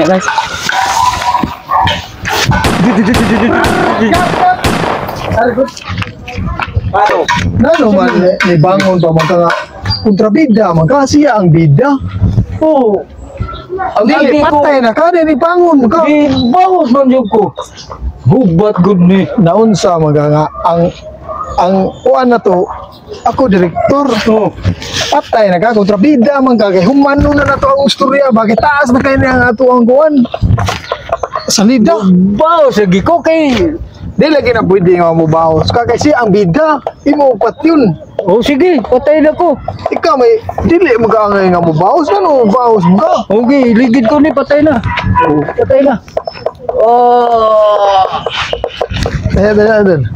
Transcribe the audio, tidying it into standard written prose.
Ya guys. Nano man ni bangon pa mga kontrabida, magkasiya ang bida. Oh. Ang dili patay na kada ni bangon ka. Di bawas man yung ko. Hubat good ni. Naunsa mga nga ang kuan na to, ako direktor. Oh. Patay na ka kontrabida man ka kay humano na nato ang istorya, bakit taas na kay ang ato ang kuan. Salida. Bawas lagi ko kay. Di lagi na pwede nga mo bawas. Kakasi ang bida, imo upat yun. Oh sige, patay na ko. Ikaw may dili mag-aangay nga mo bawas. Ano bawas mo ka? Okay, ligid ko ni patay na. Oh, patay na. Oh. Ayan.